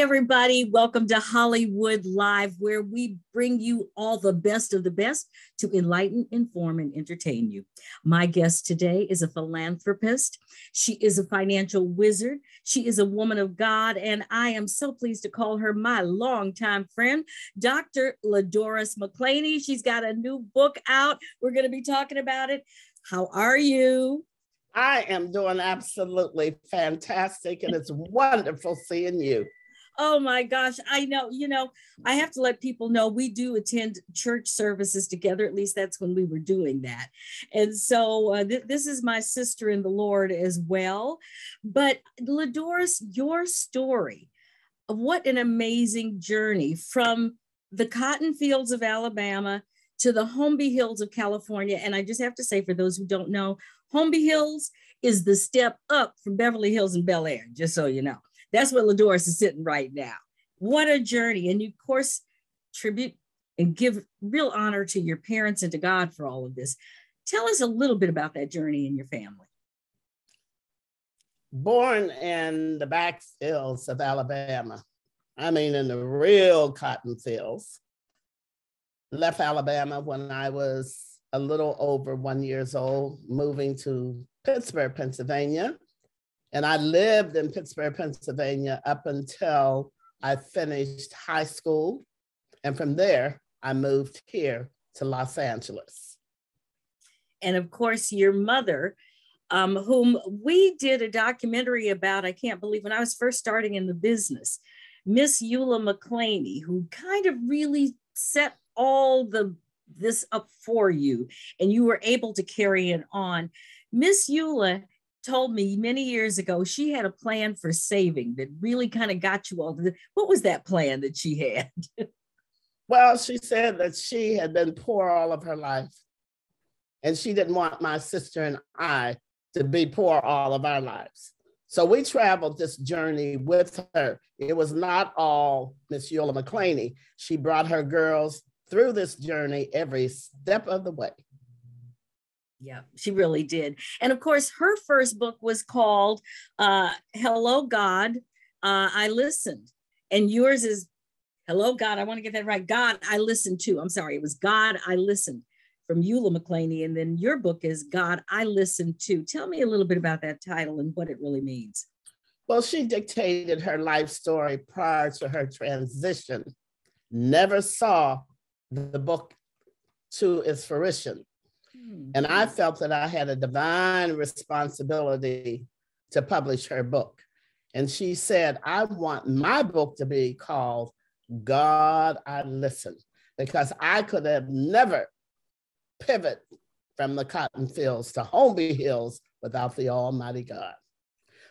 Hey, everybody. Welcome to Hollywood Live, where we bring you all the best of the best to enlighten, inform, and entertain you. My guest today is a philanthropist. She is a financial wizard. She is a woman of God, and I am so pleased to call her my longtime friend, Dr. La-Doris McClaney. She's got a new book out. We're going to be talking about it. How are you? I am doing absolutely fantastic, and it's wonderful seeing you. Oh my gosh, I know, I have to let people know we do attend church services together. At least that's when we were doing that. And so this is my sister in the Lord as well. But La-Doris, your story, what an amazing journey from the cotton fields of Alabama to the Holmby Hills of California. And I just have to say, for those who don't know, Holmby Hills is the step up from Beverly Hills and Bel Air, just so you know. That's where La-Doris is sitting right now. What a journey. And you, of course, tribute and give real honor to your parents and to God for all of this. Tell us a little bit about that journey in your family. Born in the backfields of Alabama, I mean, in the real cotton fields. Left Alabama when I was a little over 1 year old, moving to Pittsburgh, Pennsylvania. And I lived in Pittsburgh, Pennsylvania up until I finished high school. And from there, I moved here to Los Angeles. And of course, your mother, whom we did a documentary about, I can't believe, when I was first starting in the business, Miss Eula McClaney, who kind of really set all this up for you, and you were able to carry it on. Miss Eula told me many years ago she had a plan for saving that really kind of got you all to what was that plan that she had? Well, she said that she had been poor all of her life, and she didn't want my sister and I to be poor all of our lives. So we traveled this journey with her. It was not all Miss Eula McClaney. She brought her girls through this journey every step of the way. Yeah, she really did. And of course, her first book was called Hello, God, I Listened. And yours is Hello, God, I want to get that right. God, I Listened To. I'm sorry, it was God, I Listened from Eula McClaney. And then your book is God, I Listened To. Tell me a little bit about that title and what it really means. Well, she dictated her life story prior to her transition, never saw the book to its fruition. And I felt that I had a divine responsibility to publish her book. And she said, I want my book to be called God, I Listened, because I could have never pivoted from the cotton fields to Holmby Hills without the Almighty God.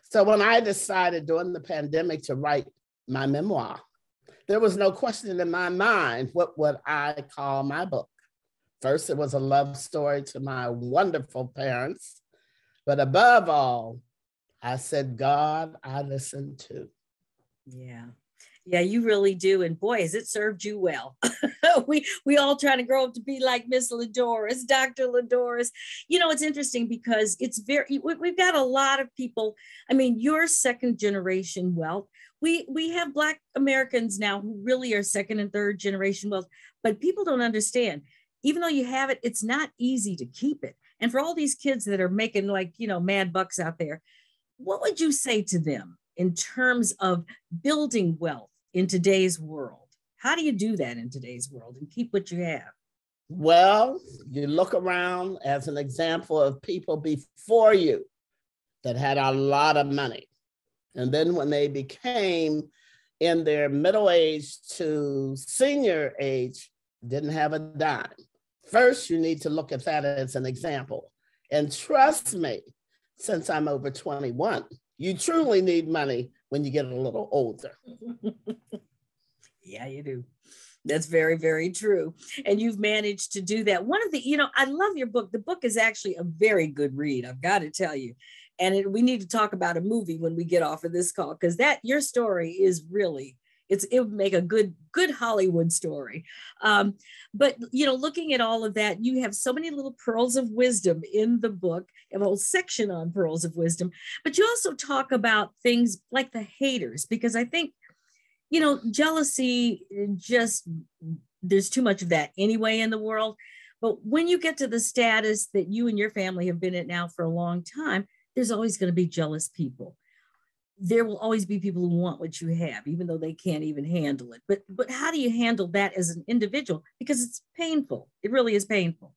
So when I decided during the pandemic to write my memoir, there was no question in my mind, what would I call my book? First, it was a love story to my wonderful parents. But above all, I said, God, I Listened To. Yeah. Yeah, you really do. And boy, has it served you well. we all trying to grow up to be like Miss La-Doris, Dr. La-Doris. You know, it's interesting because we've got a lot of people. I mean, you're second generation wealth. We have Black Americans now who really are second and third generation wealth, but people don't understand. Even though you have it, it's not easy to keep it. And for all these kids that are making mad bucks out there, what would you say to them in terms of building wealth in today's world? How do you do that in today's world and keep what you have? Well, you look around as an example of people before you that had a lot of money. And then when they became in their middle age to senior age, didn't have a dime. First, you need to look at that as an example. And trust me, since I'm over 21, you truly need money when you get a little older. Yeah, you do. That's very, very true. And you've managed to do that. One of the, I love your book. The book is actually a very good read, I've got to tell you. And we need to talk about a movie when we get off of this call, because your story is really, it would make a good Hollywood story. But, looking at all of that, you have so many little pearls of wisdom in the book. You have a whole section on pearls of wisdom, but you also talk about things like the haters, because I think you know, jealousy, just, there's too much of that anyway in the world. But when you get to the status that you and your family have been at now for a long time, there's always going to be jealous people. There will always be people who want what you have, even though they can't even handle it. But how do you handle that as an individual? Because it's painful. It really is painful.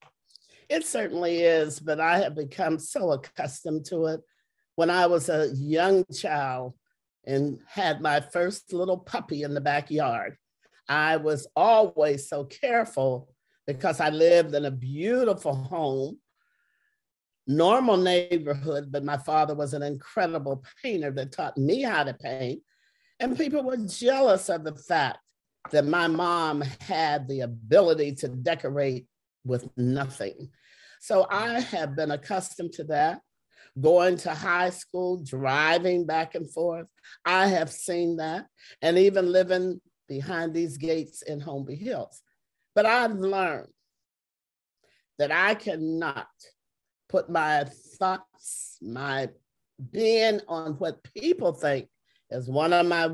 It certainly is, but I have become so accustomed to it. When I was a young child and had my first little puppy in the backyard, I was always so careful because I lived in a beautiful home, normal neighborhood, but my father was an incredible painter that taught me how to paint. And people were jealous of the fact that my mom had the ability to decorate with nothing. So I have been accustomed to that. Going to high school, driving back and forth, I have seen that, and even living behind these gates in Holmby Hills. But I've learned that I cannot put my thoughts, my being on what people think. As one of my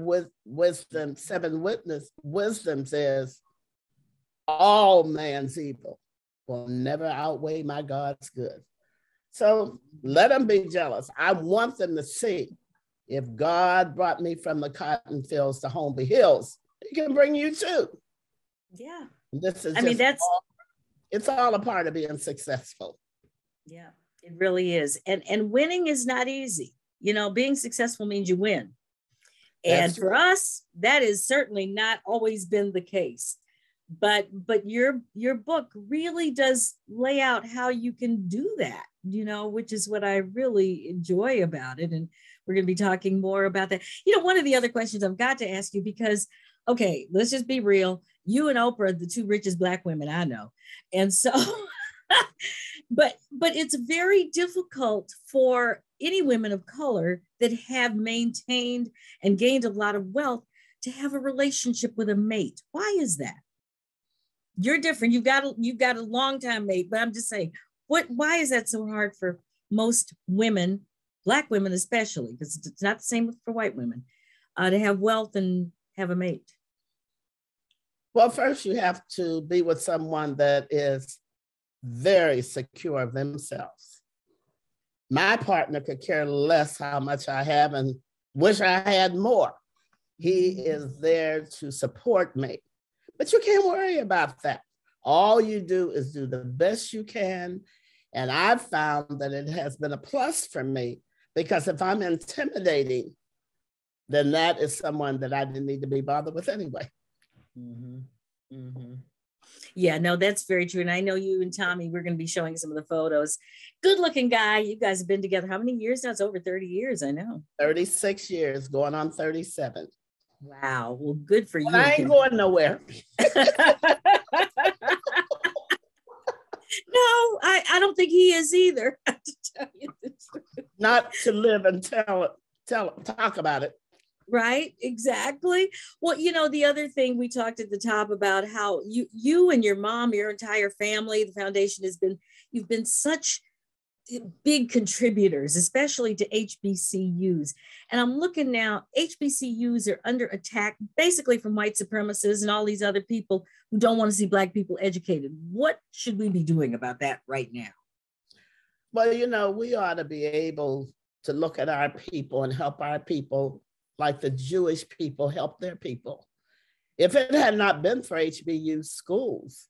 wisdom, seven wisdoms is, all man's evil will never outweigh my God's good. So let them be jealous. I want them to see, if God brought me from the cotton fields to Holmby Hills, He can bring you too. Yeah. This is, it's all a part of being successful. Yeah, it really is. And winning is not easy. You know, being successful means you win. And for us, that has certainly not always been the case. But your book really does lay out how you can do that, you know, which is what I really enjoy about it. And we're going to be talking more about that. You know, one of the other questions I've got to ask you, because, okay, let's just be real. You and Oprah are the two richest Black women I know. And so, but it's very difficult for any women of color that have maintained and gained a lot of wealth to have a relationship with a mate. Why is that? You're different. You've got a long time mate, but I'm just saying, why is that so hard for most women, Black women especially, because it's not the same for white women, to have wealth and have a mate? Well, first you have to be with someone that is very secure of themselves. My partner could care less how much I have and wish I had more. He is there to support me. But you can't worry about that. All you do is do the best you can. And I've found that it has been a plus for me, because if I'm intimidating, then that is someone that I didn't need to be bothered with anyway. Mm-hmm. Mm-hmm. Yeah, no, that's very true. And I know you and Tommy, we're going to be showing some of the photos. Good looking guy. You guys have been together how many years now? It's over 30 years, I know. 36 years, going on 37. Wow. Well, good for you. I ain't going nowhere. No, I don't think he is either. To tell you the truth. Not to live and talk about it. Right, exactly. Well, you know, the other thing we talked at the top about how you and your mom, your entire family, the foundation you've been such big contributors, especially to HBCUs. And I'm looking now, HBCUs are under attack basically from white supremacists and all these other people who don't want to see Black people educated. What should we be doing about that right now? Well, you know, we ought to be able to look at our people and help our people like the Jewish people help their people. If it had not been for HBU schools,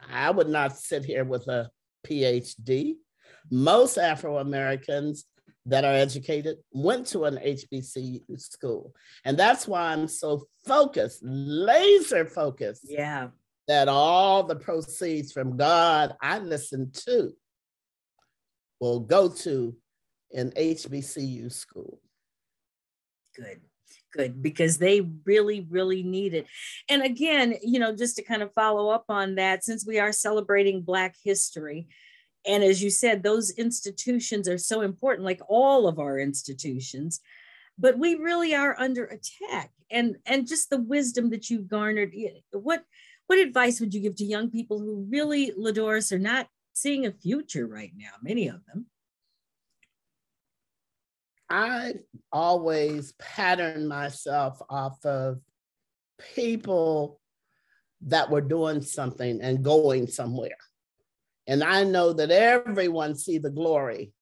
I would not sit here with a PhD. Most Afro-Americans that are educated went to an HBCU school. And that's why I'm so focused, laser focused. Yeah. That all the proceeds from God I listen to will go to an HBCU school. Good, because they really, really need it. And again, you know, just to kind of follow up on that, since we are celebrating Black history, and as you said, those institutions are so important, like all of our institutions, but we really are under attack. And just the wisdom that you've garnered, what advice would you give to young people who really, La-Doris, are not seeing a future right now, many of them? I always pattern myself off of people that were doing something and going somewhere. And I know that everyone see the glory,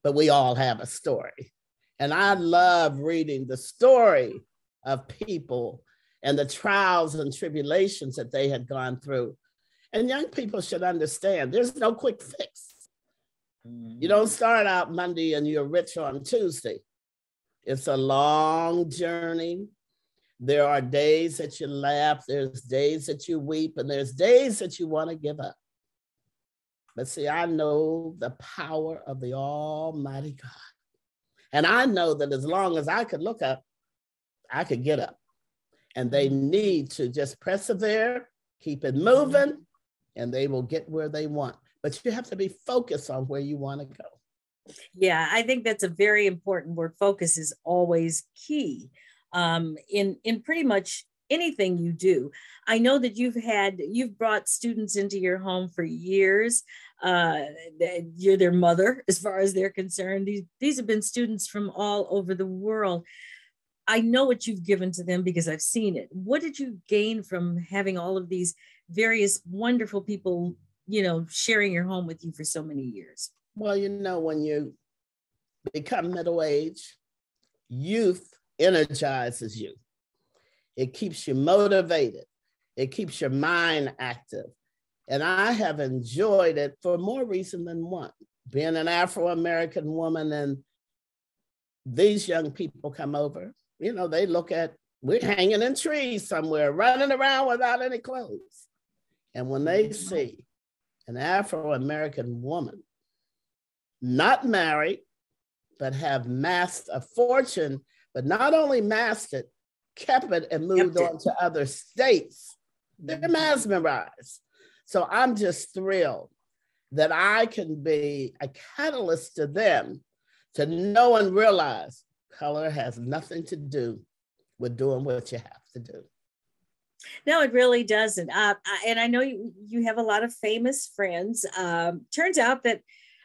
but we all have a story. And I love reading the story of people and the trials and tribulations that they had gone through. And young people should understand there's no quick fix. You don't start out Monday and you're rich on Tuesday. It's a long journey. There are days that you laugh, there's days that you weep, and there's days that you want to give up. But see, I know the power of the Almighty God. And I know that as long as I could look up, I could get up. And they need to just persevere, keep it moving, and they will get where they want. But you have to be focused on where you want to go. Yeah, I think that's a very important word. Focus is always key in pretty much anything you do. I know that you've brought students into your home for years. You're their mother as far as they're concerned. These have been students from all over the world. I know what you've given to them because I've seen it. What did you gain from having all of these various wonderful people, sharing your home with you for so many years? Well, when you become middle age, youth energizes you. It keeps you motivated. It keeps your mind active. And I have enjoyed it for more reason than one. Being an Afro-American woman and these young people come over, they look at, we're hanging in trees somewhere, running around without any clothes. And when they see an Afro-American woman, not married, but have massed a fortune, but not only massed it, kept it and moved on to other states, they're mesmerized. So I'm just thrilled that I can be a catalyst to them to know and realize color has nothing to do with doing what you have to do. No, it really doesn't. And I know you have a lot of famous friends. Turns out that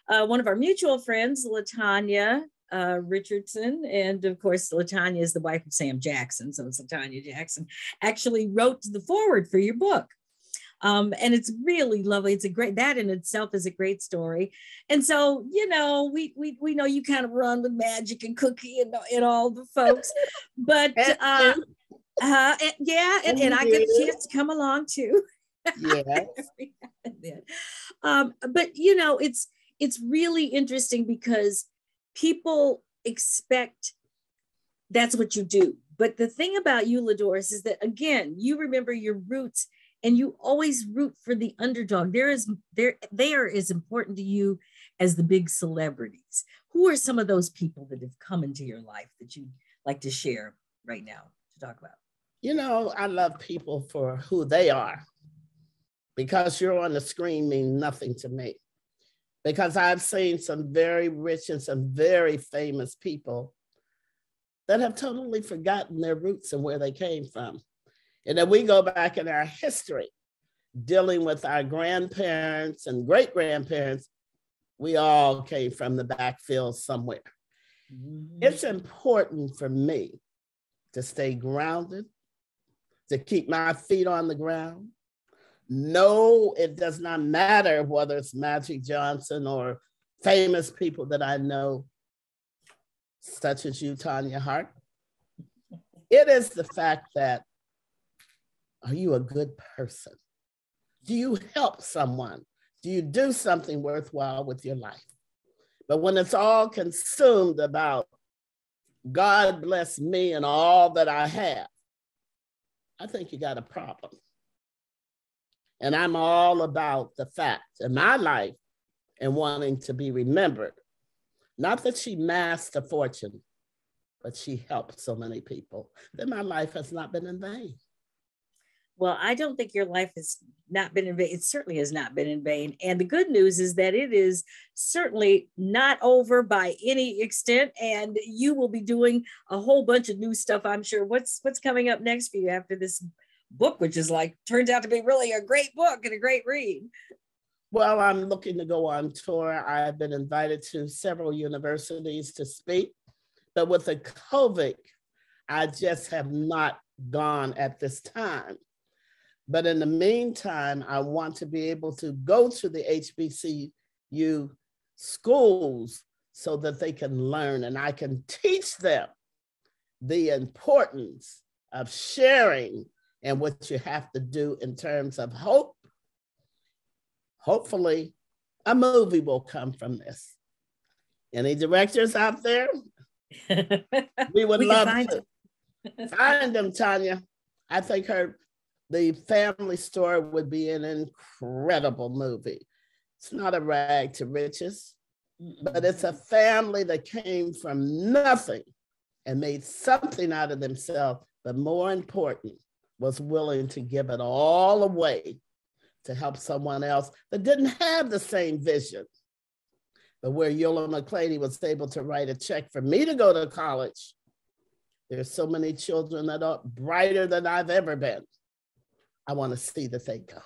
one of our mutual friends, LaTanya Richardson, and of course, LaTanya is the wife of Sam Jackson, so it's LaTanya Jackson, actually wrote the foreword for your book. And it's really lovely. That in itself is a great story. And so, we know you kind of run with Magic and Cookie and all the folks, but and I got a chance to come along too. Yeah. But it's really interesting because people expect that's what you do. But the thing about you, La-Doris, is that again, you remember your roots and you always root for the underdog. They are as important to you as the big celebrities. Who are some of those people that have come into your life that you'd like to share right now to talk about? I love people for who they are, because you're on the screen mean nothing to me. Because I've seen some very rich and some very famous people that have totally forgotten their roots and where they came from. And then we go back in our history, dealing with our grandparents and great-grandparents, we all came from the backfield somewhere. Mm-hmm. It's important for me to stay grounded, to keep my feet on the ground. No, it does not matter whether it's Magic Johnson or famous people that I know, such as you, Tanya Hart. It is the fact that, are you a good person? Do you help someone? Do you do something worthwhile with your life? But when it's all consumed about God bless me and all that I have, I think you got a problem. And I'm all about the fact in my life and wanting to be remembered. Not that she amassed a fortune, but she helped so many people that my life has not been in vain. Well, I don't think your life has not been in vain. It certainly has not been in vain. And the good news is that it is certainly not over by any extent. And you will be doing a whole bunch of new stuff, I'm sure. What's coming up next for you after this book, which is turns out to be really a great book and a great read? Well, I'm looking to go on tour. I've been invited to several universities to speak, but with the COVID, I just have not gone at this time. But in the meantime, I want to be able to go to the HBCU schools so that they can learn and I can teach them the importance of sharing and what you have to do in terms of hope. Hopefully, a movie will come from this. Any directors out there? We would love to find them, Tanya. I think the family story would be an incredible movie. It's not a rag to riches, but it's a family that came from nothing and made something out of themselves, but more important, was willing to give it all away to help someone else that didn't have the same vision. But where Yola McClaney was able to write a check for me to go to college, there's so many children that are brighter than I've ever been. I want to see that they go.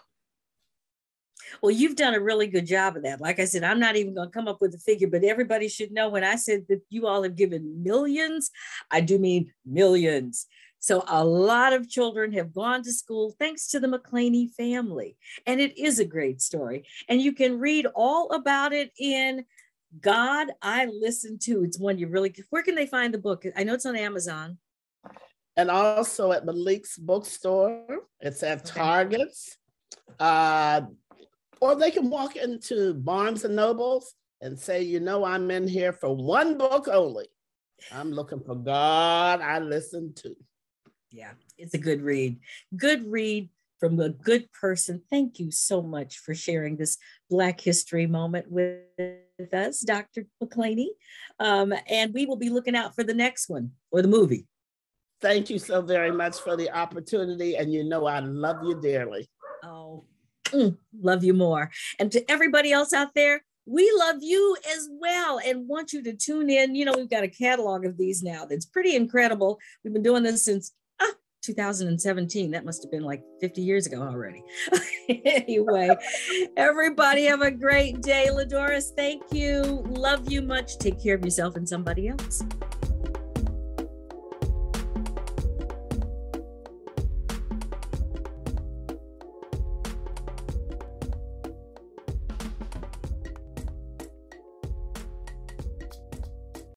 Well, you've done a really good job of that. Like I said, I'm not even going to come up with a figure, but everybody should know when I said that you all have given millions, I do mean millions. So a lot of children have gone to school thanks to the McClaney family. And it is a great story. And you can read all about it in God I Listen To. It's one you really, where can they find the book? I know it's on Amazon. And also at Malik's bookstore. It's at Targets. Or they can walk into Barnes and Nobles and say, you know, I'm in here for one book only. I'm looking for God I Listen To. Yeah, it's a good read. Good read from a good person. Thank you so much for sharing this Black History moment with us, Dr. McClaney. And we will be looking out for the next one, or the movie. Thank you so very much for the opportunity. And you know I love you dearly. Oh, love you more. And to everybody else out there, we love you as well and want you to tune in. You know, we've got a catalog of these now that's pretty incredible. We've been doing this since 2017. That must have been like 50 years ago already. Anyway, everybody have a great day. La-Doris, thank you. Love you much. Take care of yourself and somebody else.